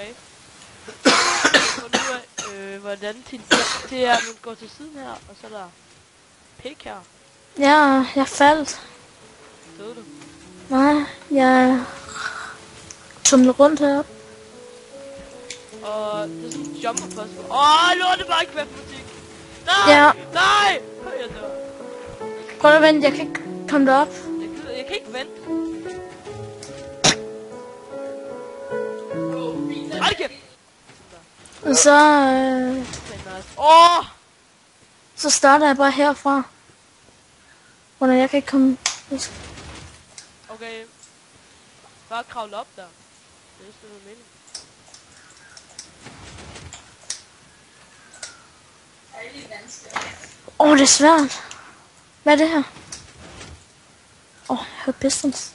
tilbage. Og nu er, hvordan til det er, at man går til siden her, og så er der pik her. Ja, jeg faldt. Døde du? Nej, jeg tumlede rundt heroppe. Og det er sådan en jumper post. Lorte bare ikke musik. Nej! Ja. Nej! Jeg dør. Prøv at vente, jeg kan ikke komme derop. Jeg kan ikke vente. Ej, kæft! Og så, så starter jeg bare herfra. Hvordan jeg kan ikke komme... Okay. Bare kravle op der. Det er sådan noget mening. Det er svært. Hvad er det her? Jeg hører pistons.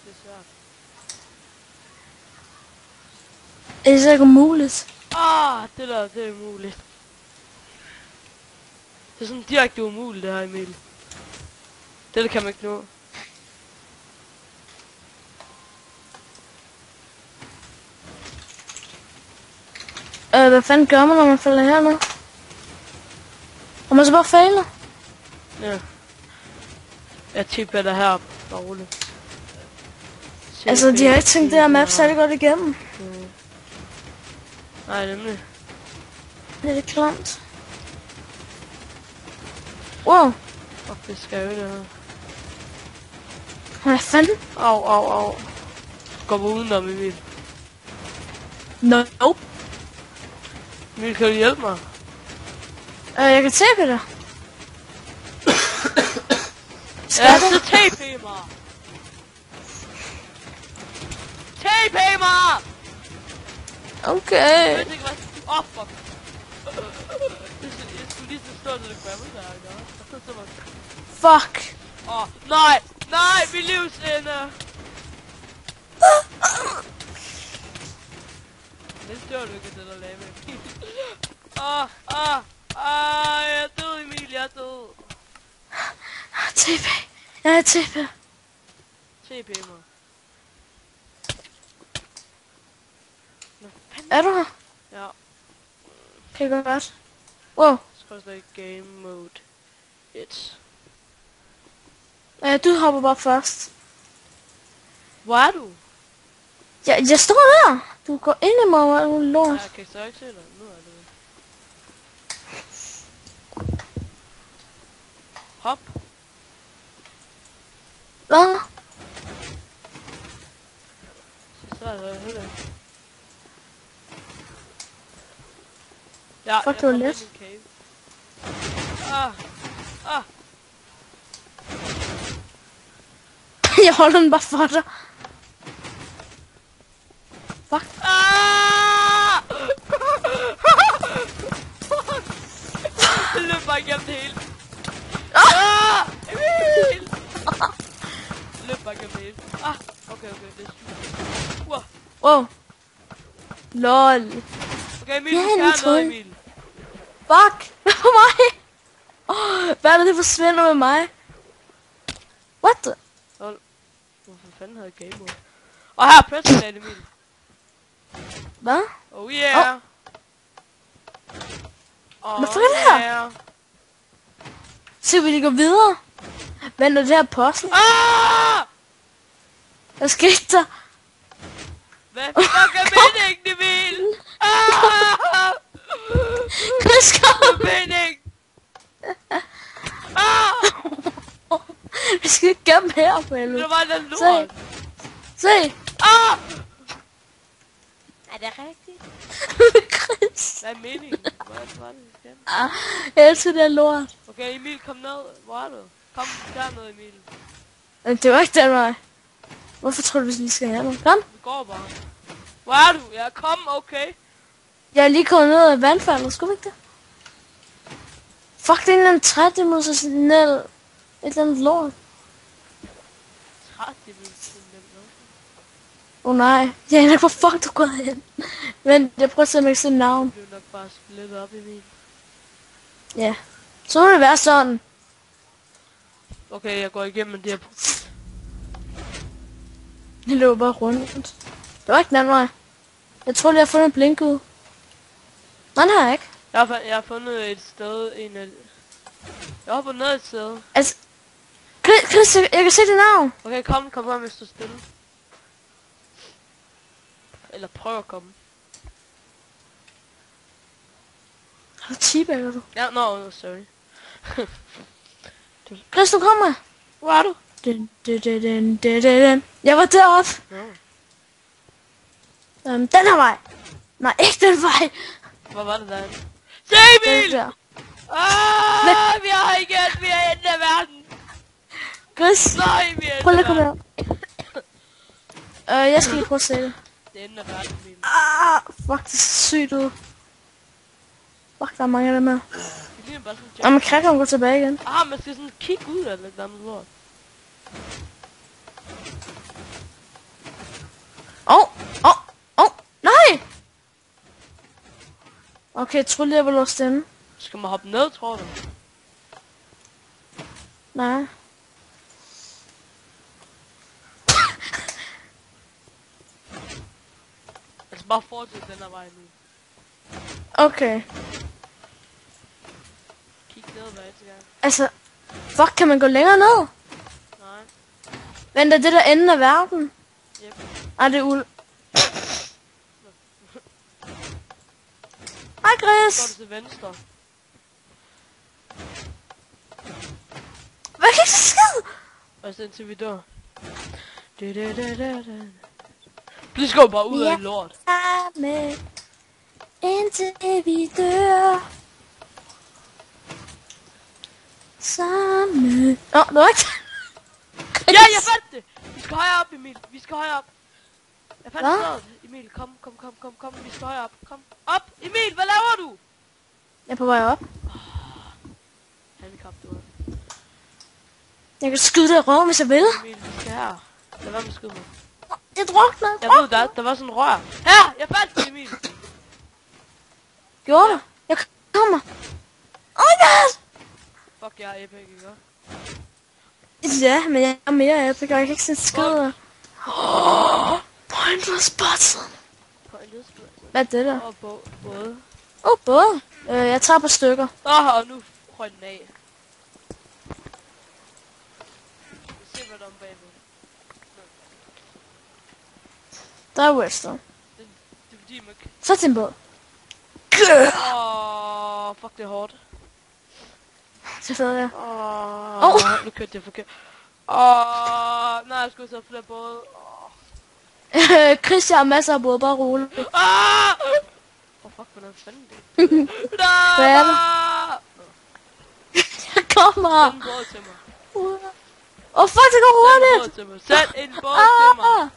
Det er svært. Er det så ikke umuligt? Det der, det er umuligt. Det er sådan direkte umuligt, det her, Emil. Det kan man ikke nå. Hvad fanden gør man, når man falder hernede? Og man så bare fejler? Ja. Jeg tipper der her, bare roligt. Altså, de har ikke tænkt det her map særlig godt igennem. Nej, nemlig. Det er lidt klamt. Wow. Det skal jo det her. Hvad fanden? Au. Går på udenom, Emil. Nope. Emil, kan du hjælpe mig? Jeg kan tape dig. Ja, så tape mig! Tape mig! Okay. Jeg tænker bare... fuck. Jeg skulle lige så stå til det gravel der, ikke? Fuck. Nej, min livsende! Det dør du ikke, det der lave. Jeg er død, Emil, jeg er død. TP. Jeg er TP. TP mig. Er du her? Ja. Kan jeg godt. Wow. Skal game mode. It's. Du hopper bare først. Hvor er du? Jeg står der. Du går ind i mig, hvor du lort. Jeg kan så ikke se dig. Nu er det. Hop. Hvad? Så er det heller. Ja, fuck, det var let. Jeg holder den bare for dig. Fuck. Jeg løb bare igennem det hele. Emil! Jeg løb bare igennem det hele. Okay, det er sygt. Wow. Lol. Okay, Emil, du skal noget, Emil. Fuck. Hvad for mig? Hvad er det forsvinder med mig? What the? Hvorfor fanden havde jeg game mode? Her er president, Emil. Hvad? Oh yeah. Hvad for det her? Så vi lige gå videre. Vent, det her puzzle. Hvad skete der? Hvad fuck er meningen, Emil? Hvad skete der? Mening? Vi skal ikke gennem her på helvede. Det var den lort. Se. Er det rigtigt? Chris. Hvad er meningen? Hvad var det igen? Jeg elsker det her lort. Okay, Emil, kom ned. Hvor er du? Kom derned, Emil. Det var ikke den vej. Hvorfor tror du, vi lige skal herned? Kom. Vi går bare. Hvor er du? Ja, kom, okay. Jeg er lige kommet ned af vandfaldet. Skulle vi ikke det? Fuck, det er en eller anden trædimensionel... Et eller andet lort. Nej. Jeg aner ikke, hvor fuck du går hen. Men jeg prøver at se, om jeg kan se navn. Det er nok bare splittet op, Emil. Ja. Så må det være sådan. Okay, jeg går igennem det her. Jeg løber bare rundt. Det var ikke den anden vej. Jeg tror lige, jeg har fundet en blinkud. Nej, den har jeg ikke. Jeg har fundet et sted, jeg har fundet et sted. Altså, Chris, jeg kan se dit navn. Okay, kom hvis du er stille. Eller prøv at komme. Har du teabagger du? Ja, no, sorry. Chris, du kommer. Hvor er du? Jeg var deroppe. No. Den her vej. Nej, ikke den vej. Hvor var det der? Den Emil! der. Vi er igen, vi er enden af verden. Chris, Nej, vi er prøv lige at enden af komme verden. her. Jeg skal lige prøve at se det. Det er enden af verden, Emil. Fuck, det ser sygt ud. Fuck, der er mange af dem her. Det ligner bare sådan en Og man kan ikke gå tilbage igen. man skal sådan kigge ud af det gamle lort. Nej! Okay, jeg tror lige, jeg vil låse den. Skal man hoppe ned, tror du? Nej. Altså bare fortsæt den her vej nu. Okay. Kig ned hver eneste gang. Altså, fuck, kan man gå længere ned? Nej. Vent, er det der enden af verden? Yep. Ej, det er uld. Hej, Så Chris. går du til venstre. Hvad kan ikke så skid? Og så indtil vi dør. Please gå bare ud af en lort. Med indtil vi dør. Samme. Det var ikke. Ja, jeg fandt det! Vi skal højere op, Emil. Vi skal højere op. Jeg fandt Hvad? stedet. Emil, kom. Vi skal højere op. Kom. Op! Emil, hvad laver du? Jeg er på vej op. Handicap, du er. Jeg kan skyde dig i røven, hvis jeg vil. Emil, vi skal her. Lad være med at skyde mig. Jeg drukner. Jeg ved, der var sådan en rør. Her! Jeg fandt det, Emil. Gjorde du? Jeg kommer. Yes! Fuck, jeg er epic, ikke? Ja, men jeg er mere epic, og jeg kan ikke se skider. Pointless button. Hvad er det der? Og både. Både. Jeg tager på stykker. Og nu røg den af. Se, hvad der er om bagved. Der er Western. Det er fordi, man kan... Så til en båd. Fuck, det er hårdt. Så fed jeg. Nu kørte jeg forkert. Nej, jeg skulle så flere både. Chris, jeg har masser af båd, bare roligt. Fuck, hvordan fanden det? Hvad er det? Jeg kommer. Sæt en båd til mig. Fuck, det går hurtigt. Sæt en båd til mig.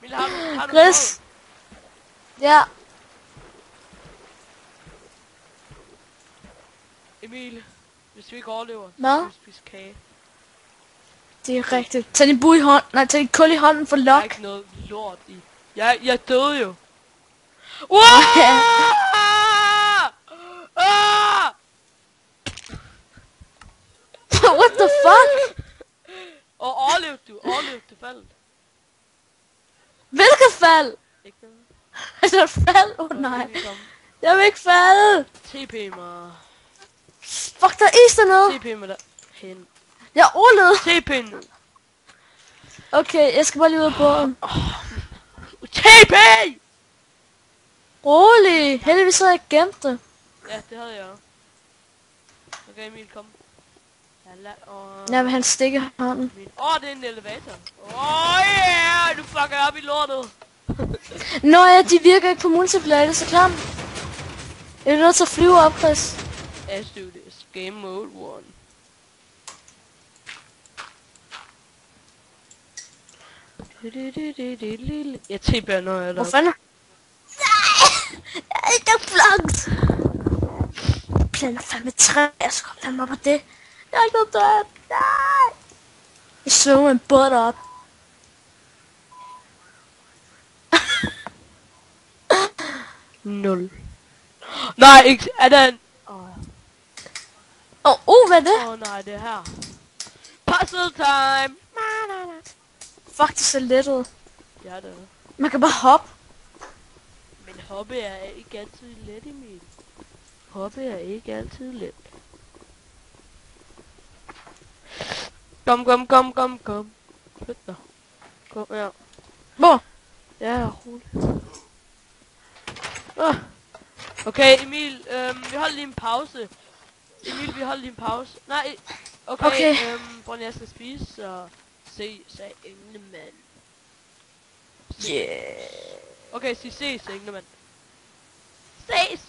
Mille, har du Chris. Ja. Emil, hvis vi ikke overlever, Hvad? så skal vi spise kage. Det er rigtigt. Tag din bue i hånden. Nej, tag din kul i hånden for Der er lok. ikke noget lort i. Jeg døde jo. What the fuck? Og overlevede du faldet. Hvilket fald? Ikke noget. Altså et fald? Nej. Okay, kom. Jeg vil ikke falde. TP mig. Fuck, der er is dernede. TP mig der. Hen. Jeg overlevede. TP nu. Okay, jeg skal bare lige ud af båden. TP! Rolig. Heldigvis havde jeg gemt det. Ja, det havde jeg. Okay, Emil, kom. Jeg vil have en stik i hånden. Det er en elevator. Yeah! Du fucker op i lortet. Nå ja, de virker ikke på multiplayer, det er så klamt. Jeg er nødt til at flyve op, Chris. Let's do this. Game mode 1. Jeg tipper når jeg er Hvor der. fanden? Nej! Jeg er ikke flot! Jeg planer fandme træ, jeg skal fandme op på det. Jeg er ikke noget død. Nej! Jeg svømmer en båd op. Nul. Nej, ikke. Er der en... Hvad er det? Nej, det er her. Puzzle time! Fuck, det ser let ud. Det er det. Man kan bare hoppe. Men hoppe er ikke altid let, Emil. Hoppe er ikke altid let. Kom. Flyt dig. Kom her. Hvor? Ja, roligt. Ah. Okay, Emil, vi holder lige en pause. Emil, vi holder lige en pause. Nej, okay. Brønne, jeg skal spise og se, sagde englemand. Yeah. Okay, sig ses, englemand. Ses!